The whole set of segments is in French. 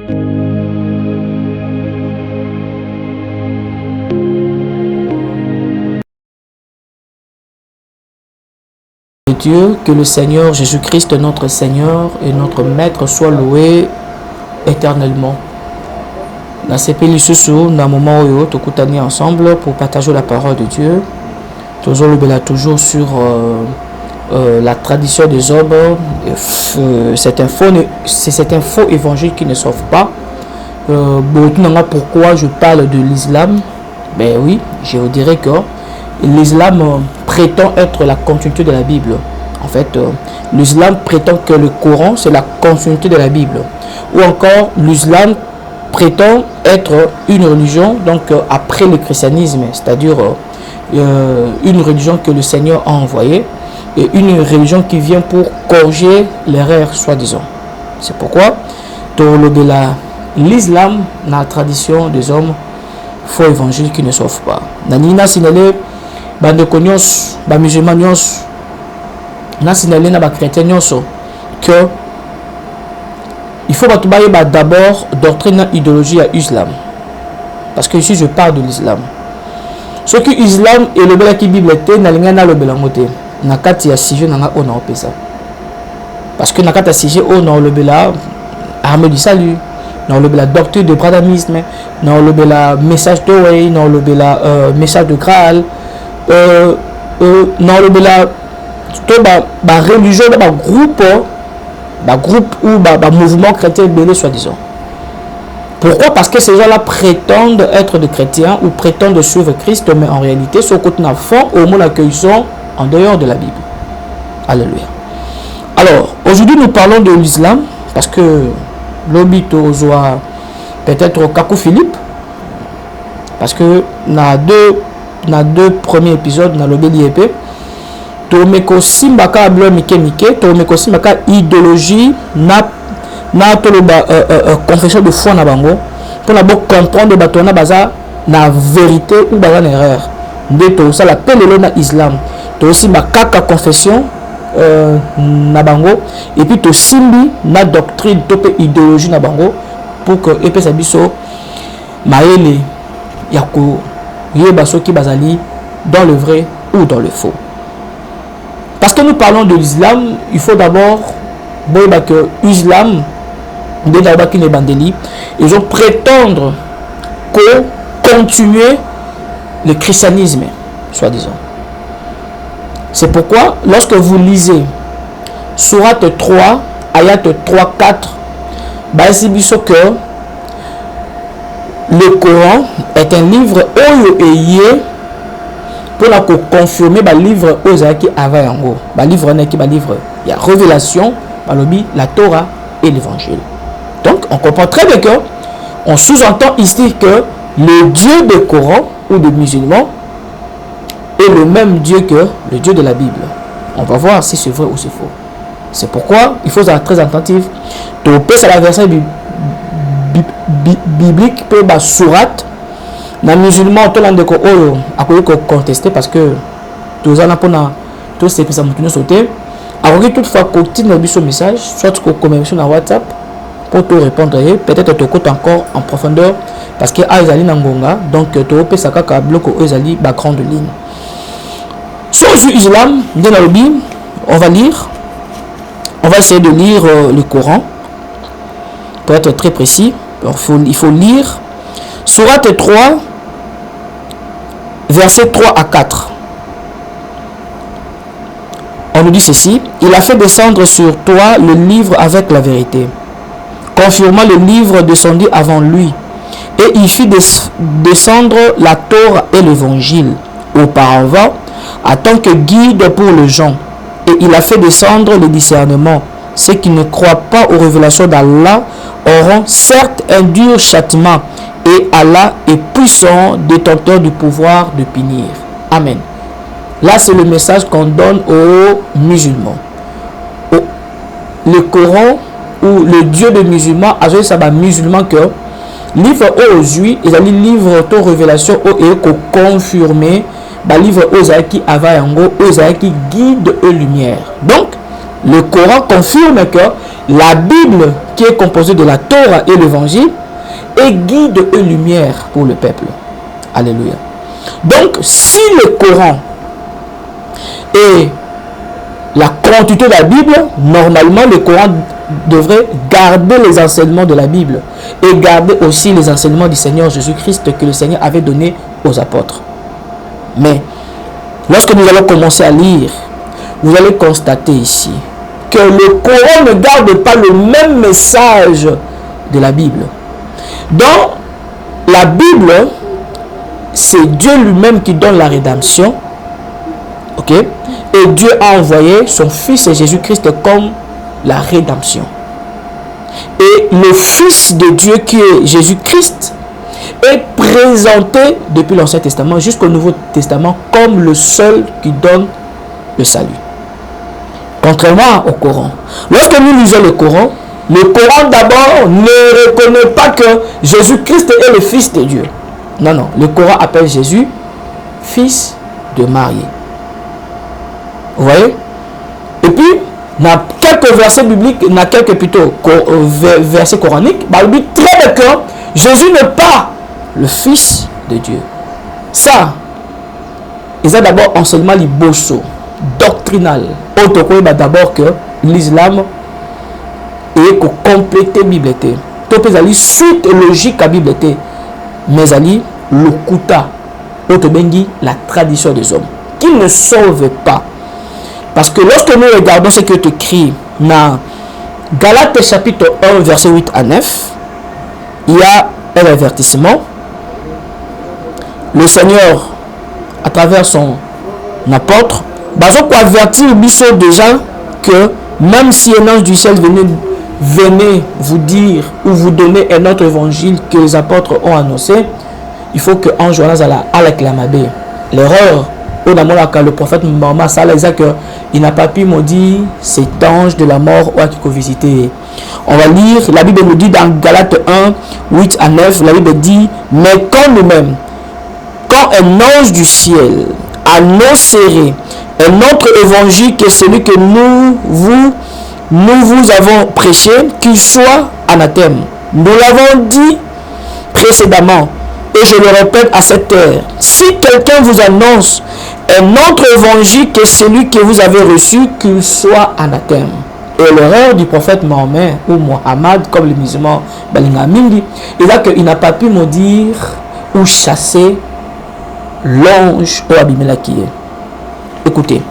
Dieu, que le Seigneur Jésus-Christ, notre Seigneur et notre Maître, soit loué éternellement. Dans ces pays sous dans moment où nous sommes ensemble pour partager la parole de Dieu, toujours sur la tradition des hommes. C'est un faux évangile qui ne sauve pas. Pourquoi je parle de l'islam? Ben oui, je vous dirais que l'islam prétend être la continuité de la Bible. En fait, l'islam prétend que le Coran, c'est la continuité de la Bible. Ou encore, l'islam prétend être une religion, donc après le christianisme, c'est-à-dire une religion que le Seigneur a envoyée, et une religion qui vient pour corriger l'erreur, soi-disant. C'est pourquoi, l'islam, dans la tradition des hommes, faux évangile qui ne sauve pas. Nanina signalé, bandeko nyonso, ba musulman nyonso, na signalé na ba chrétien nyonso que il faut d'abord doctrine idéologie à l'islam. Parce que ici je parle de l'islam. Ce que l'islam et le bela qui Bible était, na linga na le bela moté. Na kati ya sujet na ona opesa. Parce que na kati ya sujet ona le bela arme du salut, na le bela doctrine de bradanisme, na le bela message de way, na le bela message de Graal. Dans le religion, groupe ou mouvement chrétien belé soi-disant. Pourquoi? Parce que ces gens-là prétendent être des chrétiens ou prétendent suivre Christ, mais en réalité, ce côté n'a fond au monde qu'ils sont en dehors de la Bible. Alléluia. Alors, aujourd'hui, nous parlons de l'islam parce que l'obito soit peut-être Kakou Philippe, parce que dans deux premiers épisodes dans le BLIEP, Tomeko Simbaka Blo Mike Mike, Tomeko Simbaka idéologie na confession de foi na bango pour comprendre batona baza na vérité ou baza na erreur. Ndeto ça l'appelle le na islam. To aussi makaka confession na bango et puis to simbi na doctrine tope idéologie na bango pour que epesa biso maele yako qui bazali dans le vrai ou dans le faux. Parce que nous parlons de l'islam, il faut d'abord voir que l'islam, ils ont prétendre continuer le christianisme, soi-disant. C'est pourquoi, lorsque vous lisez Sourate 3, Ayat 3, 4, c'est que le Coran est un livre pour la confirmer le livre aux qui avaient en gros. Le livre il y a révélation, la Torah et l'évangile. Donc on comprend très bien que on sous-entend ici que le Dieu du Coran ou des musulmans est le même Dieu que le Dieu de la Bible. On va voir si c'est vrai ou c'est faux. C'est pourquoi il faut être très attentif. C'est la version biblique peut ba sourate na musulman to lande ko oyo akoki ko contester parce que tozana pona to c'est ça mutuno sauter akoki toutefois ko tina biso message soit ko communication na WhatsApp pour te répondre peut-être te côté encore en profondeur parce que azali na ngonga donc to pesa kaka bloc azali background de ligne sur l'islam de la Bible. On va essayer de lire le Coran pour être très précis. Alors, il faut lire Sourate 3, versets 3 à 4. On nous dit ceci: il a fait descendre sur toi le livre avec la vérité, confirmant le livre descendu avant lui, et il fit descendre la Torah et l'évangile auparavant, en tant que guide pour les gens, et il a fait descendre le discernement. Ceux qui ne croient pas aux révélations d'Allah auront certes un dur châtiment, et Allah est puissant, détenteur du pouvoir de punir. Amen. Là, c'est le message qu'on donne aux musulmans. Le Coran ou le Dieu des musulmans, a ça va musulman que livre aux juifs, ils ont livre de révélation et confirmer, livre aux qui avaient en gros, aux qui guide eux lumière. Donc, le Coran confirme que la Bible, qui est composée de la Torah et l'Évangile, est guide et lumière pour le peuple. Alléluia. Donc, si le Coran est la continuité de la Bible, normalement, le Coran devrait garder les enseignements de la Bible et garder aussi les enseignements du Seigneur Jésus-Christ que le Seigneur avait donné aux apôtres. Mais, lorsque nous allons commencer à lire, vous allez constater ici que le Coran ne garde pas le même message de la Bible. Dans la Bible, c'est Dieu lui-même qui donne la rédemption. Ok? Et Dieu a envoyé son Fils Jésus-Christ comme la rédemption. Et le Fils de Dieu qui est Jésus-Christ est présenté depuis l'Ancien Testament jusqu'au Nouveau Testament comme le seul qui donne le salut. Contrairement au Coran. Lorsque nous lisons le Coran d'abord ne reconnaît pas que Jésus-Christ est le Fils de Dieu. Non, non. Le Coran appelle Jésus Fils de Marie. Vous voyez? Et puis, dans quelques versets bibliques, dans quelques plutôt versets coraniques, il dit très bien que Jésus n'est pas le Fils de Dieu. Ça, ils ont d'abord enseignement liboso, doctrinal. Autre d'abord que l'islam est complété Bible. Tout peut aller suite logique à Bible. Mais ali le kuta, autre bengi la tradition des hommes, qui ne sauve pas. Parce que lorsque nous regardons ce qui est écrit dans Galates chapitre 1, verset 8 à 9, il y a un avertissement. Le Seigneur, à travers son apôtre, va avertir déjà que même si un ange du ciel venait vous dire ou vous donner un autre évangile que les apôtres ont annoncé, il faut que en Jonas à la clamaber. L'erreur, le prophète Mohammed il n'a pas pu maudire cet ange de la mort qui visité. On va lire, la Bible nous dit dans Galates 1, 8 à 9, la Bible dit, mais quand nous-mêmes, quand un ange du ciel annoncerait un autre évangile que celui que nous vous avons prêché, qu'il soit anathème. Nous l'avons dit précédemment, et je le répète à cette heure, si quelqu'un vous annonce un autre évangile que celui que vous avez reçu, qu'il soit anathème. Et l'erreur du prophète Mohammed, ou Mohammed, comme les musulmans, il a qu'il n'a pas pu maudire ou chasser l'ange au Abimelech qui est. Écoutez,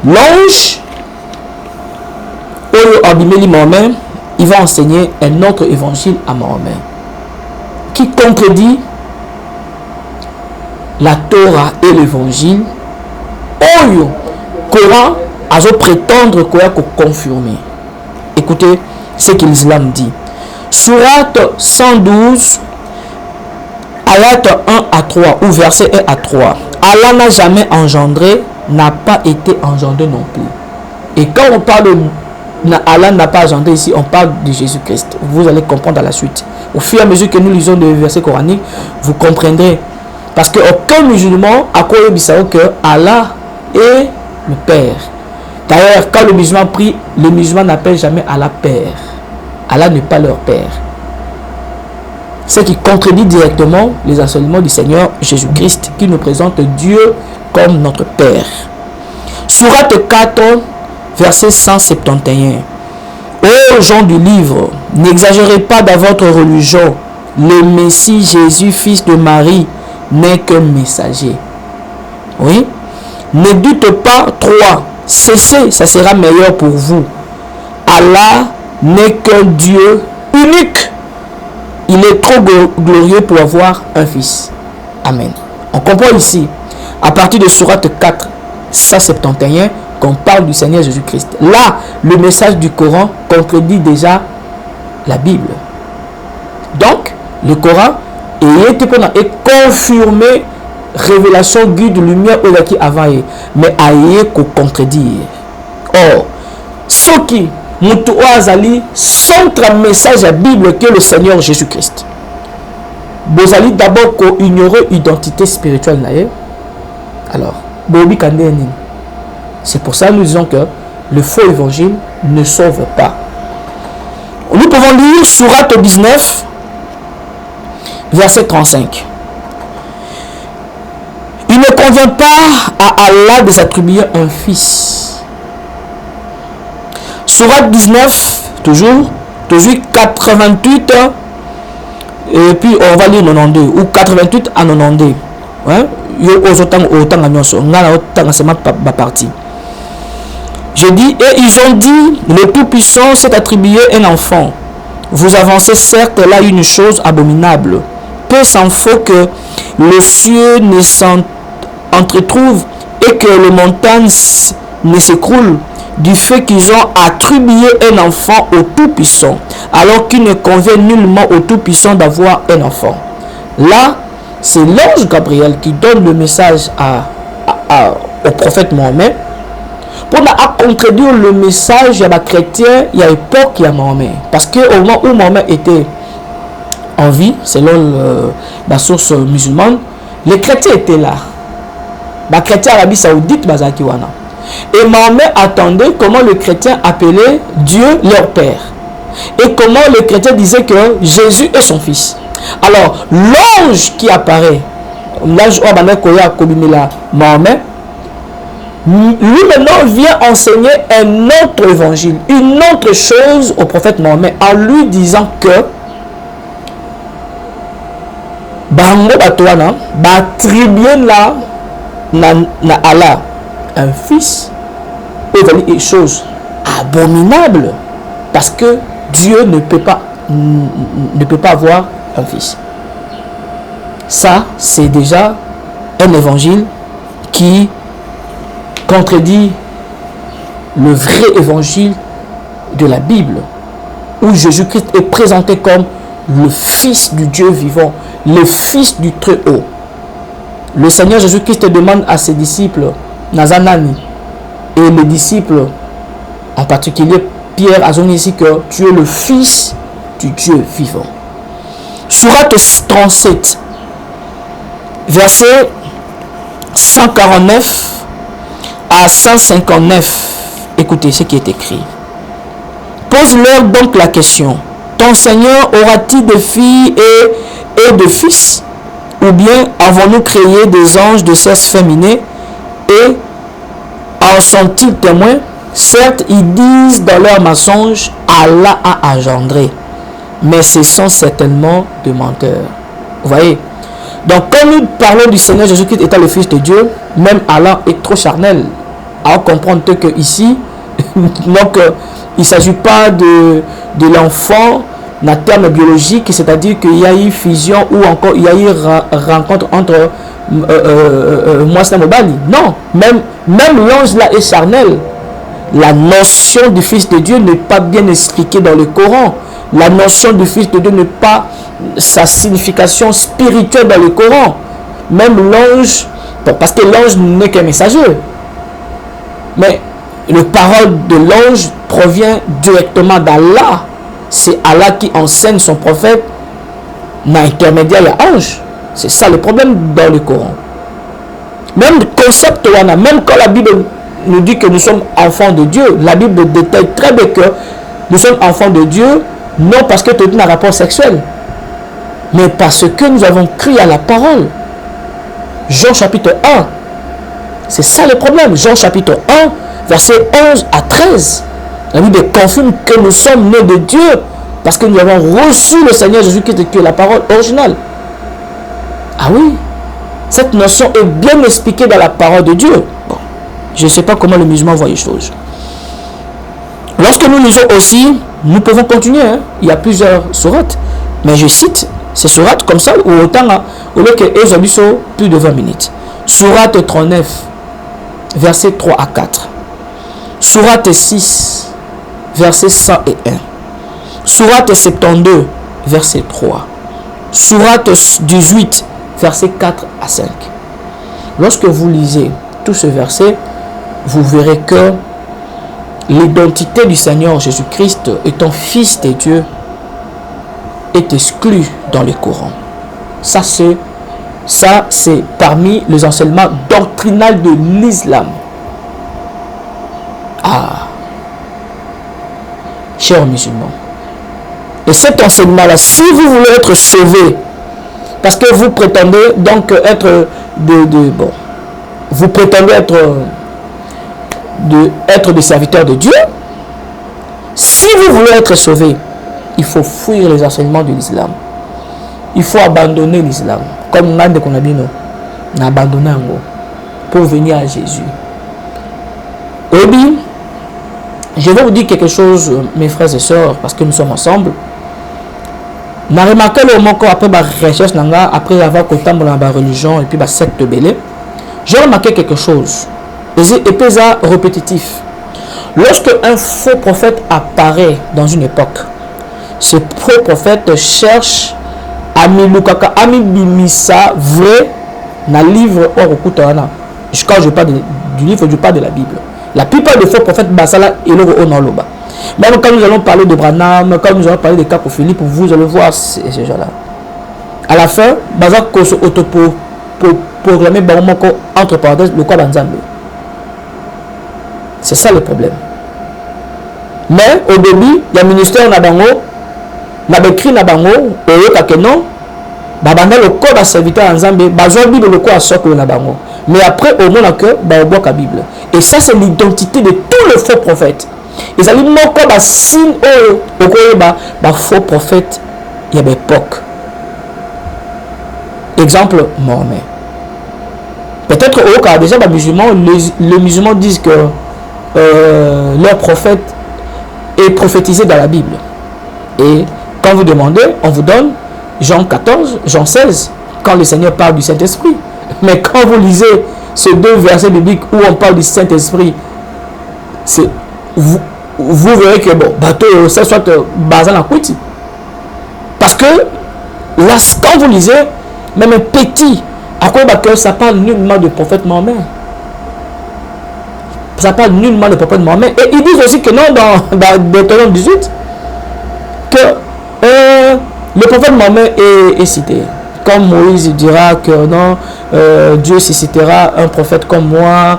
l'ange au Abimelech Mohammed, il va enseigner un autre évangile à Mohammed qui contredit la Torah et l'évangile. Oyo Coran a prétendre qu'on a confirmer. Écoutez ce que l'islam dit. Sourate 112, ayat 1 à 3 ou verset 1 à 3. Allah n'a jamais engendré, n'a pas été engendré non plus. Et quand on parle de Allah n'a pas engendré ici, on parle de Jésus-Christ. Vous allez comprendre à la suite. Au fur et à mesure que nous lisons les versets coraniques, vous comprendrez. Parce qu'aucun musulman a connu que Allah est le Père. D'ailleurs, quand le musulman prie, le musulman n'appelle jamais Allah Père. Allah n'est pas leur Père. Ce qui contredit directement les enseignements du Seigneur Jésus-Christ qui nous présente Dieu comme notre Père. Sourate 4, verset 171. Ô gens du livre, n'exagérez pas dans votre religion. Le Messie Jésus, fils de Marie, n'est qu'un messager. Oui. Ne doute pas, 3. Cessez, ça sera meilleur pour vous. Allah n'est qu'un Dieu unique. Il est trop glorieux pour avoir un fils. Amen. On comprend ici, à partir de Sourate 4, 171, qu'on parle du Seigneur Jésus-Christ. Là, le message du Coran contredit déjà la Bible. Donc, le Coran est confirmé révélation guide lumière au qui avant mais aïe ko contredire. Or, ce qui mutu azali centre message à Bible que le Seigneur Jésus-Christ. Bozali d'abord ko ignorer identité spirituelle nae. Alors, bobi kandeni. C'est pour ça que nous disons que le faux évangile ne sauve pas. Nous pouvons lire Sourate 19, verset 35. Il ne convient pas à Allah de s'attribuer un fils. Sourate 19, toujours 88, et puis on va lire 92, ou 88 à 92. Ouais? Je dis, et ils ont dit, le Tout-Puissant s'est attribué un enfant. Vous avancez certes là une chose abominable. Peu s'en faut que les cieux ne s'entretrouvent et que les montagnes ne s'écroulent du fait qu'ils ont attribué un enfant au Tout-Puissant, alors qu'il ne convient nullement au Tout-Puissant d'avoir un enfant. Là, c'est l'ange Gabriel qui donne le message au prophète Mohammed pour contredire le message à la chrétien il y a époque il y a Mohammed. Parce qu'au moment où Mohammed était en vie, selon la source musulmane, les chrétiens étaient là. Les chrétiens Arabie Saoudite, Bazakiwana. Et Mohammed attendait comment le chrétien appelait Dieu leur Père. Et comment le chrétien disait que Jésus est son fils. Alors, l'ange qui apparaît, l'ange Mohammed, lui maintenant vient enseigner un autre évangile, une autre chose au prophète Mohammed, en lui disant que Bango Batoana, Batribien là, na Allah, un fils, est une chose abominable, parce que Dieu ne peut pas avoir un fils. Ça, c'est déjà un évangile qui contredit le vrai évangile de la Bible, où Jésus-Christ est présenté comme le Fils du Dieu vivant, le Fils du Très-Haut. Le Seigneur Jésus-Christ demande à ses disciples, Nazanani, et les disciples, en particulier Pierre, a dit ici que tu es le Fils du Dieu vivant. Sourate 37, verset 149 à 159. Écoutez ce qui est écrit. Pose-leur donc la question. Ton Seigneur aura-t-il des filles et de fils? Ou bien avons-nous créé des anges de sexe féminin et en sont-ils témoins? Certes, ils disent dans leur mensonge, Allah a engendré. Mais ce sont certainement des menteurs. Vous voyez? Donc, quand nous parlons du Seigneur Jésus-Christ étant le Fils de Dieu, même Allah est trop charnel. À comprendre que ici, donc, il ne s'agit pas de l'enfant en termes biologiques, c'est-à-dire qu'il y a eu fusion ou encore il y a eu rencontre entre Moïse et Mobali. Non, même l'ange là est charnel. La notion du Fils de Dieu n'est pas bien expliquée dans le Coran. La notion du Fils de Dieu n'est pas sa signification spirituelle dans le Coran. Même l'ange, parce que l'ange n'est qu'un messager. Mais la parole de l'ange provient directement d'Allah. C'est Allah qui enseigne son prophète dans l'intermédiaire à l'ange. C'est ça le problème dans le Coran. Même le concept, même quand la Bible nous dit que nous sommes enfants de Dieu, la Bible détaille très bien que nous sommes enfants de Dieu, non parce que tu as un rapport sexuel, mais parce que nous avons cru à la parole. Jean chapitre 1, c'est ça le problème. Jean chapitre 1, verset 11 à 13. La Bible confirme que nous sommes nés de Dieu parce que nous avons reçu le Seigneur Jésus-Christ qui est la parole originale. Ah oui, cette notion est bien expliquée dans la parole de Dieu. Bon, je ne sais pas comment le musulman voit les choses. Lorsque nous lisons aussi, nous pouvons continuer. Il y a plusieurs sourates, mais je cite ces sourates comme ça, ou autant, au lieu que Ezobiso, plus de 20 minutes. Sourate 39, versets 3 à 4. Sourate 6, verset 101. Sourate 72, verset 3. Sourate 18, verset 4 à 5. Lorsque vous lisez tous ces versets, vous verrez que l'identité du Seigneur Jésus-Christ étant Fils de Dieu est exclue dans le Coran. Ça c'est parmi les enseignements doctrinaux de l'islam. Ah, chers musulmans. Et cet enseignement-là, si vous voulez être sauvé, parce que vous prétendez donc être bon, vous prétendez être des serviteurs de Dieu, si vous voulez être sauvé, il faut fuir les enseignements de l'islam. Il faut abandonner l'islam. Comme Nande Konabino, on a abandonné un mot pour venir à Jésus. Et bien, je vais vous dire quelque chose, mes frères et sœurs, parce que nous sommes ensemble. On a remarqué le moment après ma recherche, après avoir côté dans la religion et puis ma secte belé, j'ai remarqué quelque chose. Et puis ça répétitif. Lorsque un faux prophète apparaît dans une époque, ce faux prophète cherche à milukaka, à bimisa vrai dans le livre Orokutana. Quand je parle du livre, je parle de la Bible. La plupart des faux prophètes basala et le onaloba. Même quand nous allons parler de Branham, quand nous allons parler de Capo Philippe, vous allez voir ces gens-là. À la fin, Bazak Koso Otopo pour proclamer Baromoko entre parenthèses le quoi Banzambe. C'est ça le problème. Mais au début, il y a un ministère Nabango, Nabekri Nabango, et Kakeno, Babanda le corps à serviteur en Zambé, Bazwa Bible le corps à socle Nabango. Mais après, au moins, que Baoboka Bible. Et ça, c'est l'identité de tous les faux prophètes. Ils allaient moquer des signes au faux prophète, il y a des époques. Exemple, Mohamed. Peut-être au cas déjà, les musulmans disent que leur prophète est prophétisé dans la Bible. Et quand vous demandez, on vous donne Jean 14, Jean 16, quand le Seigneur parle du Saint-Esprit. Mais quand vous lisez ces deux versets bibliques où on parle du Saint-Esprit, vous verrez que bon, bateau, ça soit basé en Kouiti. Parce que là, quand vous lisez, même un petit, à quoi que ça parle nullement du prophète Mohammed. Ça parle nullement du prophète Mohammed. Et ils disent aussi que non, dans Deutéronome 18, que le prophète Mohammed est cité. Comme Moïse dira que non, Dieu suscitera un prophète comme moi.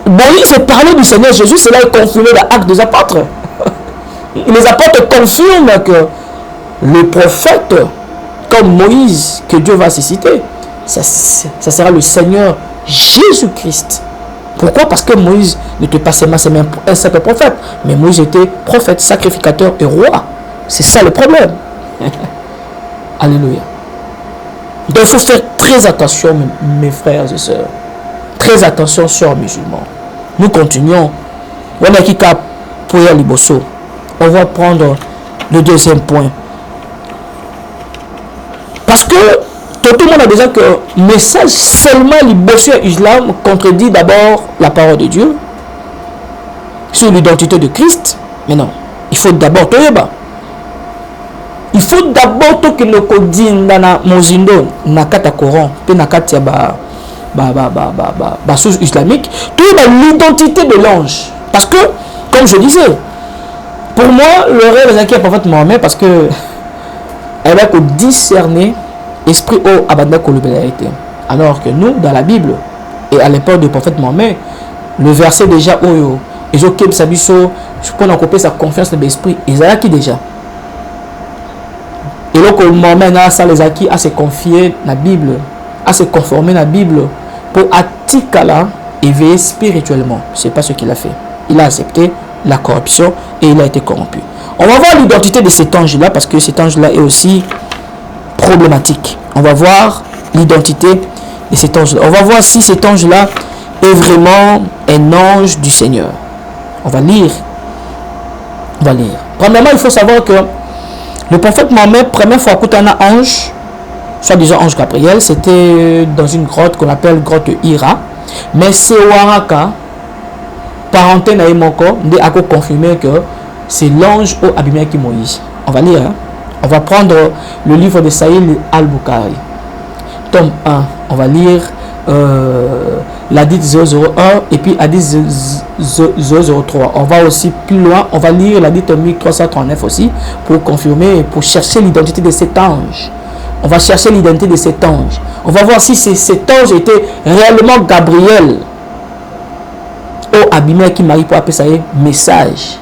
Moïse parlait du Seigneur Jésus, cela est confirmé dans l'acte des apôtres. Les apôtres confirment que le prophète, comme Moïse, que Dieu va susciter, ça sera le Seigneur Jésus-Christ. Pourquoi? Parce que Moïse n'était pas seulement un simple prophète, mais Moïse était prophète, sacrificateur et roi. C'est ça le problème. Alléluia. Donc il faut faire très attention, mes frères et sœurs. Très attention, sœurs musulmans. Nous continuons. On va prendre le deuxième point. Parce que tout le monde a déjà que le message seulement l'ibossu islam contredit d'abord la parole de Dieu sur l'identité de Christ. Mais non, il faut d'abord toyeba. Il faut d'abord que le codine dans la mozindo nakata Coran puis nakata source islamique, tout l'identité de l'ange. Parce que, comme je disais, pour moi, le rêve est prophète Mohammed parce que elle a discerné esprit au abandon kolobélarité. Alors que nous, dans la Bible et à l'époque du prophète Mohammed, le verset déjà oyo et je keb sabiso, je peux en couper sa confiance dans l'esprit. Ils ont qui déjà. Et donc Mohammed a ça les acquis à se confier dans la Bible, à se conformer dans la Bible pour attikala éveiller spirituellement. C'est pas ce qu'il a fait. Il a accepté la corruption et il a été corrompu. On va voir l'identité de cet ange-là parce que cet ange-là est aussi problématique. On va voir l'identité de cet ange-là. On va voir si cet ange-là est vraiment un ange du Seigneur. On va lire. Premièrement, il faut savoir que le prophète Mohammed, première fois qu'il a un ange, soit disant ange Gabriel, c'était dans une grotte qu'on appelle grotte Hira. Mais c'est Waraka, parenté Naïmoko, a confirmé que c'est l'ange au Abimelech Moïse. On va lire. On va prendre le livre de Saïd al-Bukhari. Tome 1. On va lire l'Hadith 001 et puis Hadith 003. On va aussi plus loin. On va lire l'Hadith 1339 aussi pour confirmer, pour chercher l'identité de cet ange. On va chercher l'identité de cet ange. On va voir si cet ange était réellement Gabriel. Oh, Abimelech qui marie pour appeler ça message.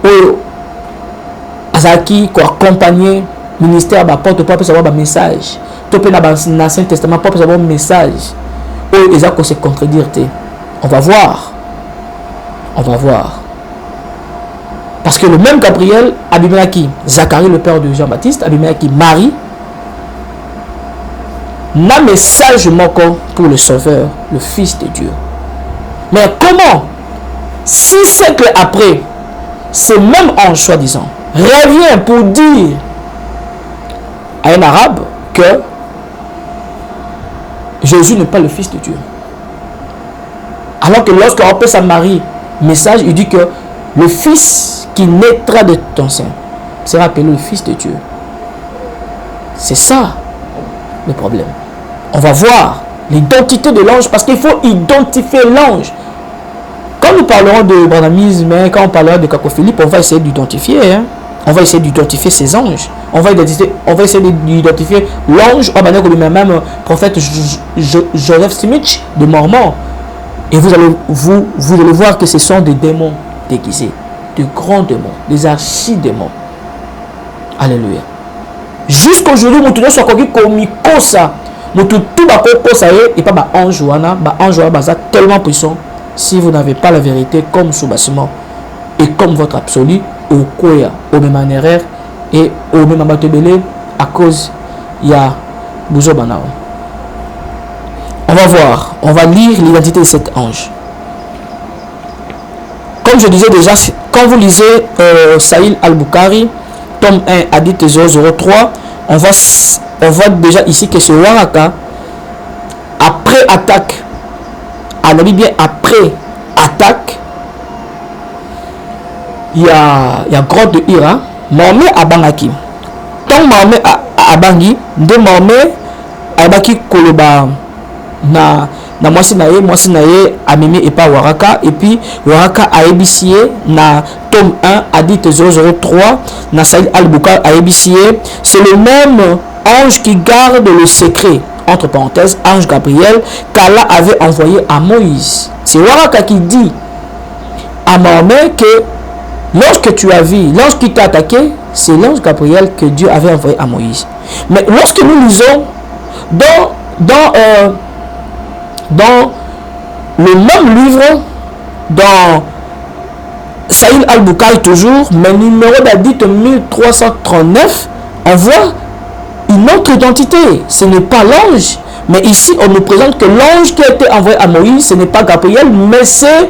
oyo azaki ko accompagner ministère ba porte pour savoir ba message to pe na l'Ancien Testament pour savoir message oyo eza ko se contredire. On va voir parce que le même Gabriel abimaki Zacharie le père de Jean-Baptiste, abimaki Marie na message moko pour le Sauveur, le Fils de Dieu. Mais comment 6 siècles après, ce même ange soi-disant revient pour dire à un arabe que Jésus n'est pas le Fils de Dieu, alors que lorsqu'on appelle sa Marie message, il dit que le Fils qui naîtra de ton sein sera appelé le Fils de Dieu. C'est ça le problème. On va voir l'identité de l'ange, parce qu'il faut identifier l'ange. Quand nous parlerons de branhamisme, quand on parlera de Cacophilippe, on va essayer d'identifier. On va essayer d'identifier ces anges. On va essayer d'identifier l'ange, même prophète Joseph Smith de Mormon. Et vous allez voir que ce sont des démons déguisés, de grands démons, des archidémons. Alléluia. Jusqu'aujourd'hui, nous tenons sur comme ça. Nous tout ça et pas ange tellement puissant. Si vous n'avez pas la vérité comme sous-bassement et comme votre absolu, au quoi, au même manière et au même abatebele à cause il y a Bouzo Banao. On va voir, on va lire l'identité de cet ange. Comme je disais déjà, quand vous lisez Sahil Al-Bukhari, tome 1, hadith 003, on voit déjà ici que ce Waraka, après attaque, on a dit bien après attaque, il y a grotte de Hira, Mahomet a Bangaki. Tant Mahomet a Bangi, de Mahomet a Baki Koloba na mwasi na ye amemi et pas Waraka, et puis Waraka a ébicié na tome 1 hadith 003 na Sahil Al-Bukhari a ébicié. C'est le même ange qui garde le secret, entre parenthèses, ange Gabriel, qu'Allah avait envoyé à Moïse. C'est Waraka qui dit à Mahomet que lorsque tu as vu l'ange qui t'a attaqué, c'est l'ange Gabriel que Dieu avait envoyé à Moïse. Mais lorsque nous lisons dans le même livre, dans Sahil Al-Bukhari toujours, mais numéro d'adite 1339, on voit une autre identité. Ce n'est pas l'ange, mais ici on nous présente que l'ange qui a été envoyé à Moïse, ce n'est pas Gabriel, mais c'est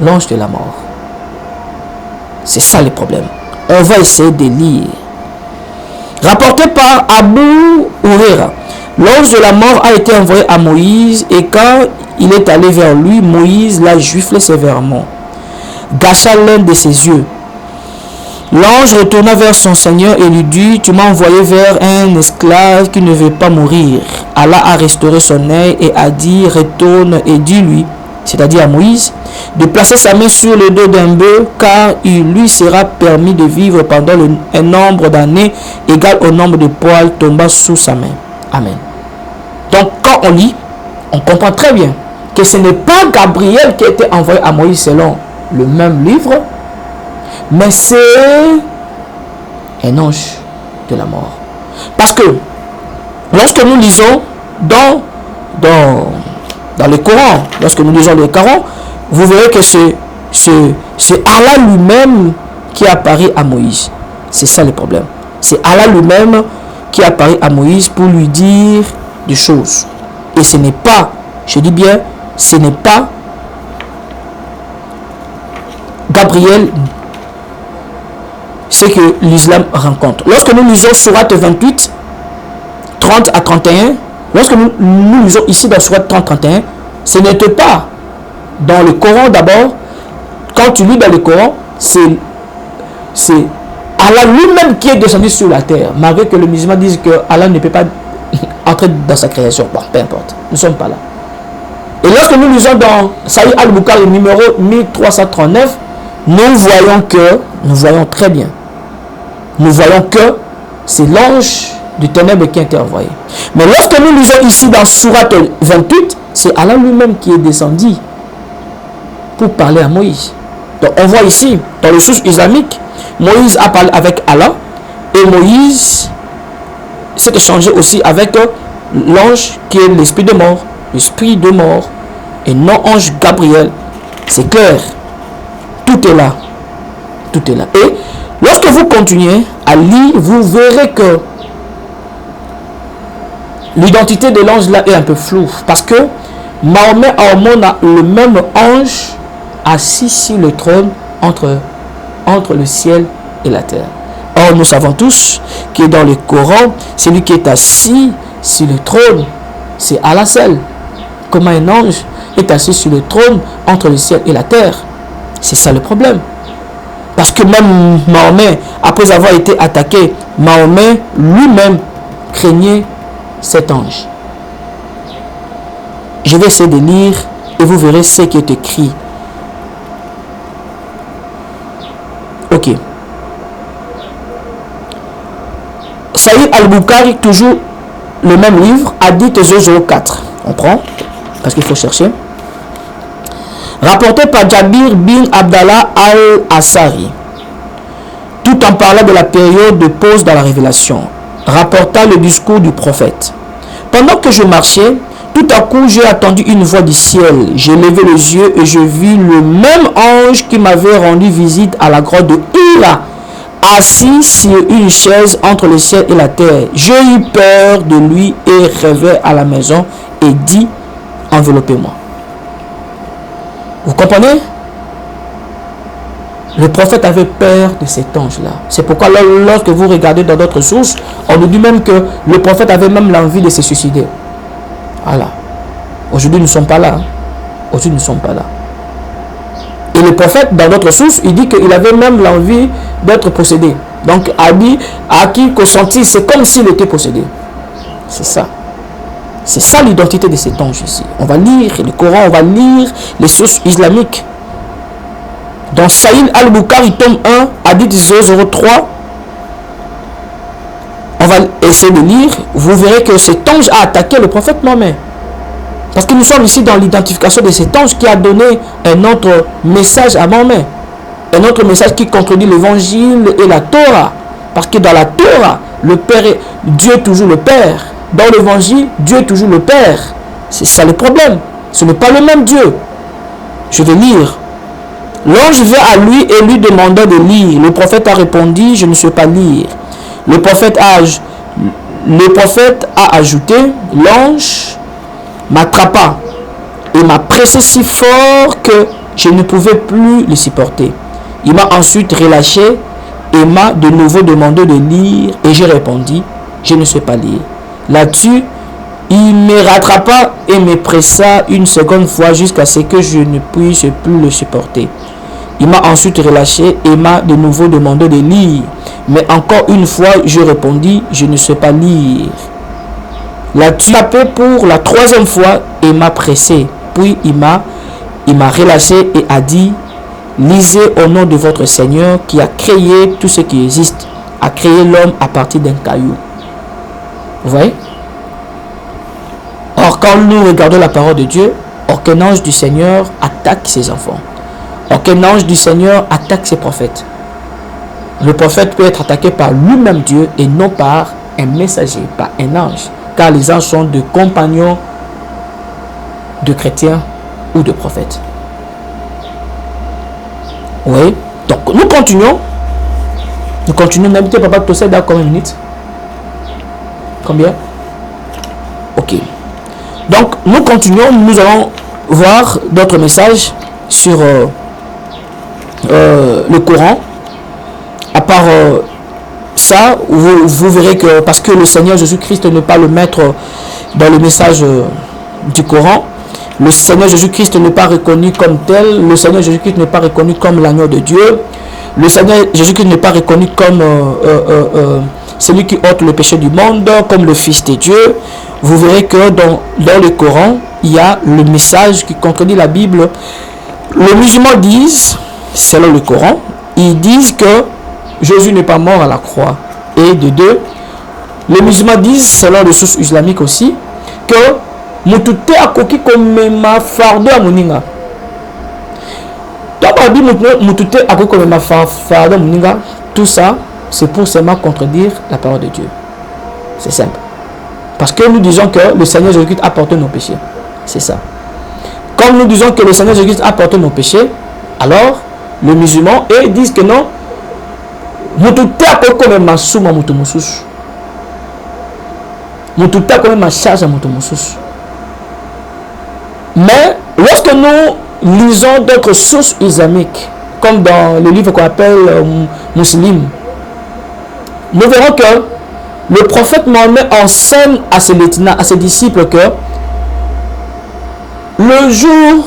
l'ange de la mort. C'est ça le problème. On va essayer de lire. Rapporté par Abu Huraira, l'ange de la mort a été envoyé à Moïse, et quand il est allé vers lui, Moïse l'a giflé sévèrement, gâcha l'un de ses yeux. L'ange retourna vers son Seigneur et lui dit: tu m'as envoyé vers un esclave qui ne veut pas mourir. Allah a restauré son œil et a dit: retourne et dis-lui, c'est-à-dire à Moïse, de placer sa main sur le dos d'un bœuf, car il lui sera permis de vivre pendant un nombre d'années égal au nombre de poils tombant sous sa main. Amen. Donc quand on lit, on comprend très bien que ce n'est pas Gabriel qui a été envoyé à Moïse selon le même livre, mais c'est un ange de la mort. Parce que lorsque nous lisons dans le Coran, lorsque nous lisons le Coran, vous verrez que c'est Allah lui-même qui apparaît à Moïse. C'est ça le problème. C'est Allah lui-même qui apparaît à Moïse pour lui dire des choses. Et ce n'est pas, je dis bien, ce n'est pas Gabriel, ce que l'islam rencontre. Lorsque nous lisons Sourate 28, 30 à 31, lorsque nous lisons ici dans Sourate 30-31, ce n'était pas dans le Coran d'abord. Quand tu lis dans le Coran, c'est Allah lui-même qui est descendu sur la terre, malgré que le musulman dise que Allah ne peut pas entrer dans sa création. Bon, peu importe, nous ne sommes pas là. Et lorsque nous lisons dans Sahih Al-Bukhari numéro 1339, nous voyons très bien, nous voyons que c'est l'ange du ténèbre qui a été envoyé. Mais lorsque nous lisons ici dans Sourate 28, c'est Allah lui-même qui est descendu pour parler à Moïse. Donc on voit ici, Dans les sources islamiques, Moïse a parlé avec Allah et Moïse s'est échangé aussi avec l'ange qui est l'esprit de mort, et non ange Gabriel. C'est clair. Tout est là. Tout est là. Et lorsque vous continuez à lire, vous verrez que l'identité de l'ange là est un peu floue. Parce que Mahomet a le même ange assis sur le trône entre le ciel et la terre. Or, nous savons tous que dans le Coran, celui qui est assis sur le trône, c'est Allah seul. Comment un ange est assis sur le trône entre le ciel et la terre? C'est ça le problème. Parce que même Mahomet, après avoir été attaqué, Mahomet lui-même craignait cet ange. Je vais essayer de lire et vous verrez ce qui est écrit. Ok. Saïd Al-Bukhari, toujours le même livre, Hadith 004. On prend, parce qu'il faut chercher. Rapporté par Jabir bin Abdallah al-Assari, tout en parlant de la période de pause dans la révélation, rapporta le discours du prophète. Pendant que je marchais, tout à coup j'ai entendu une voix du ciel. J'ai levé les yeux et je vis le même ange qui m'avait rendu visite à la grotte de Hira, assis sur une chaise entre le ciel et la terre. J'ai eu peur de lui et rêvé à la maison et dit, enveloppez-moi. Vous comprenez? Le prophète avait peur de cet ange-là. C'est pourquoi lorsque vous regardez dans d'autres sources, on nous dit même que le prophète avait même l'envie de se suicider. Voilà. Aujourd'hui, nous ne sommes pas là. Aujourd'hui, nous ne sommes pas là. Et le prophète, dans d'autres sources, il dit qu'il avait même l'envie d'être possédé. Donc, a dit à qui consenti, c'est comme s'il était possédé. C'est ça. C'est ça l'identité de cet ange ici. On va lire le Coran, on va lire les sources islamiques. Dans Saïd Al-Bukhari, tome 1, Hadith 003, on va essayer de lire. Vous verrez que cet ange a attaqué le prophète Mohammed. Parce que nous sommes ici dans l'identification de cet ange qui a donné un autre message à Mohammed. Un autre message qui contredit l'évangile et la Torah. Parce que dans la Torah, le Père est Dieu est toujours le Père. Dans l'évangile, Dieu est toujours le Père. C'est ça le problème. Ce n'est pas le même Dieu. Je vais lire. L'ange vint à lui et lui demanda de lire. Le prophète a répondu, je ne sais pas lire. Le prophète a ajouté, l'ange m'attrapa et m'a pressé si fort que je ne pouvais plus le supporter. Il m'a ensuite relâché et m'a de nouveau demandé de lire et j'ai répondu, je ne sais pas lire. Là-dessus, il me rattrapa et me pressa une seconde fois jusqu'à ce que je ne puisse plus le supporter. Il m'a ensuite relâché et m'a de nouveau demandé de lire. Mais encore une fois, je répondis, je ne sais pas lire. Là-dessus, il m'a tapé pour la troisième fois et m'a pressé. Puis il m'a relâché et a dit, lisez au nom de votre Seigneur qui a créé tout ce qui existe, a créé l'homme à partir d'un caillou. Vous voyez? Or, quand nous regardons la parole de Dieu, aucun ange du Seigneur attaque ses enfants. Aucun ange du Seigneur attaque ses prophètes. Le prophète peut être attaqué par lui-même Dieu et non par un messager, par un ange. Car les anges sont de compagnons de chrétiens ou de prophètes. Oui. Donc, nous continuons. Nous continuons. N'habitez pas tout ça dans combien de minutes? Combien? Ok. Donc, nous continuons. Nous allons voir d'autres messages sur le Coran. À part ça, vous verrez que parce que le Seigneur Jésus-Christ n'est pas le maître dans le message du Coran, le Seigneur Jésus-Christ n'est pas reconnu comme tel, le Seigneur Jésus-Christ n'est pas reconnu comme l'agneau de Dieu, le Seigneur Jésus-Christ n'est pas reconnu comme celui qui ôte le péché du monde, comme le Fils de Dieu. Vous verrez que dans le Coran, il y a le message qui contredit la Bible. Les musulmans disent, selon le Coran, ils disent que Jésus n'est pas mort à la croix. Et de deux, les musulmans disent, selon les sources islamiques aussi, que Mutute akoki komema fardo à moninga. Tout ça, c'est pour seulement contredire la parole de Dieu. C'est simple. Parce que nous disons que le Seigneur Jésus-Christ a porté nos péchés. C'est ça. Comme nous disons que le Seigneur Jésus-Christ a porté nos péchés, alors les musulmans, eux, disent que non. Mais lorsque nous lisons d'autres sources islamiques, comme dans le livre qu'on appelle Muslim, nous verrons que le prophète Mohammed enseigne à ses disciples que le jour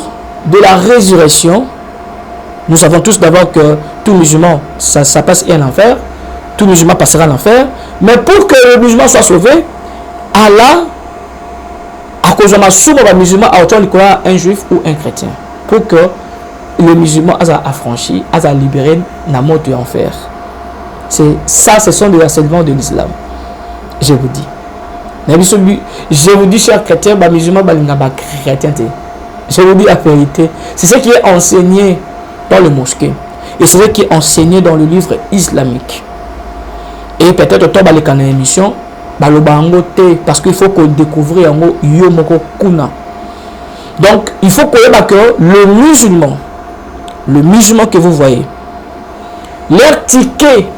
de la résurrection, nous savons tous d'abord que tout musulman, ça passe à l'enfer, tout musulman passera à l'enfer, mais pour que le musulman soit sauvé, Allah, à cause de ma musulman, a un juif ou un chrétien, pour que le musulman a affranchi, a libéré la mort de l'enfer. Ça, ce sont les enseignements de l'islam. Je vous dis. Je vous dis, chers chrétiens, musulman, chrétien. Je vous dis la vérité. C'est ce qui est enseigné dans le mosquée. Et c'est ce qui est enseigné dans le livre islamique. Et peut-être au temps de l'émission, parce qu'il faut qu'on découvre Yomoko Kuna. Donc, il faut que le musulman que vous voyez, leur ticket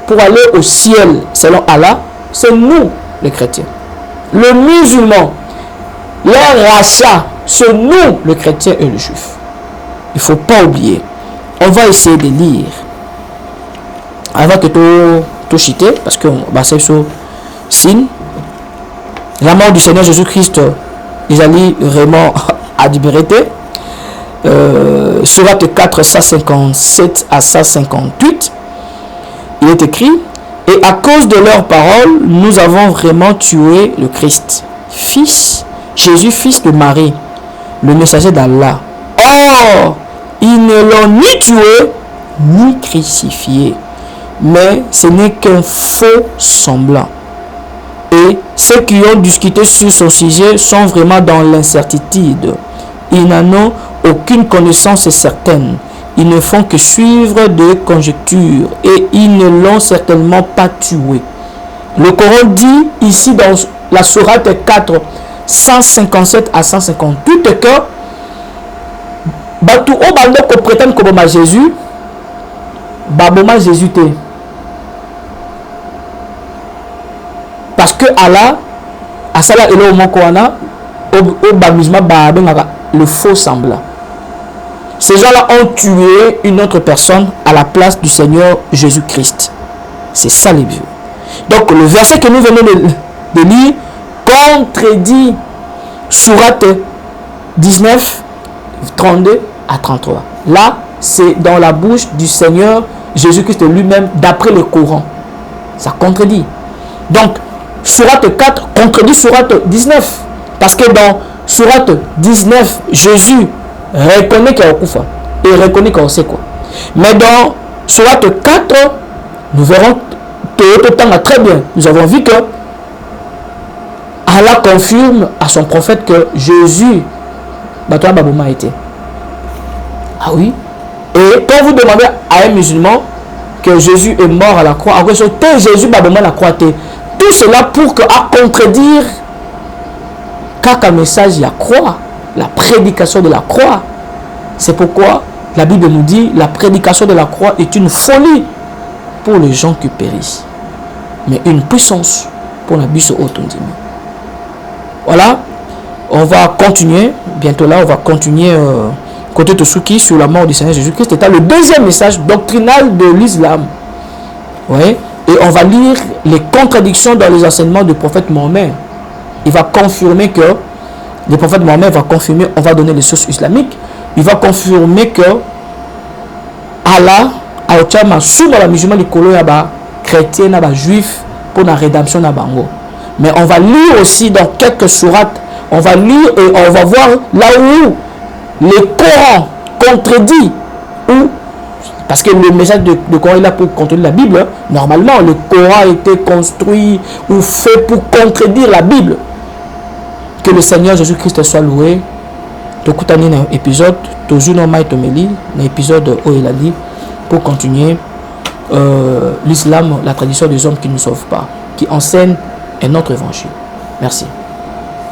pour aller au ciel, selon Allah, c'est nous, les chrétiens. Le musulman, leur rachat, c'est nous, les chrétiens et les juifs. Il ne faut pas oublier. On va essayer de lire. Avant que tout chiter, parce que c'est sur signe. La mort du Seigneur Jésus-Christ, ils allaient vraiment à libérer. Surat 4, 157 à 158. Il est écrit: et à cause de leurs paroles, nous avons vraiment tué le Christ, Jésus, fils de Marie, le messager d'Allah. Or, ils ne l'ont ni tué, ni crucifié, mais ce n'est qu'un faux semblant. Et ceux qui ont discuté sur son sujet sont vraiment dans l'incertitude. Ils n'en ont aucune connaissance certaine. Ils ne font que suivre des conjectures et ils ne l'ont certainement pas tué. Le Coran dit ici dans la sourate 4, 157 à 158 que Batu o bando ko prétend ko boma Jésus, baboma Jésus te. Parce que Allah, asala elo moko wana au bamisma ba le faux semblant. Ces gens-là ont tué une autre personne à la place du Seigneur Jésus-Christ. C'est ça les vieux. Donc le verset que nous venons de lire contredit sourate 19, 32 à 33. Là, c'est dans la bouche du Seigneur Jésus-Christ lui-même, d'après le Coran. Ça contredit. Donc, sourate 4 contredit sourate 19. Parce que dans sourate 19, Jésus reconnaît qu'il y a Okufa et reconnaît qu'on sait quoi. Mais dans sourate 4, nous verrons très bien. Nous avons vu que Allah confirme à son prophète que Jésus a été. Ah oui. Et quand vous demandez à un musulman que Jésus est mort à la croix, après Jésus a la croix, tout cela pour contredire car message il y a croix, la prédication de la croix. C'est pourquoi la Bible nous dit la prédication de la croix est une folie pour les gens qui périssent, mais une puissance pour la bise haute. Voilà, on va continuer bientôt là, on va continuer côté Tosuki sur la mort du Seigneur Jésus-Christ. C'était le deuxième message doctrinal de l'islam. Ouais. Et on va lire les contradictions dans les enseignements du prophète Mohammed. Il va confirmer que le prophète Mohammed va confirmer, on va donner les sources islamiques. Il va confirmer que Allah a été sous la musulman de Kolo yaba chrétien yaba juif pour la rédemption na bango. Mais on va lire aussi dans quelques sourates, on va lire et on va voir là où le Coran contredit, parce que le message de Coran est là pour contredire la Bible. Normalement, le Coran a été construit ou fait pour contredire la Bible. Que le Seigneur Jésus-Christ soit loué. tokutani na épisode tozuno mai tomeli na épisode oelali pour continuer l'islam, la tradition des hommes qui ne sauvent pas, qui enseigne un autre évangile. Merci.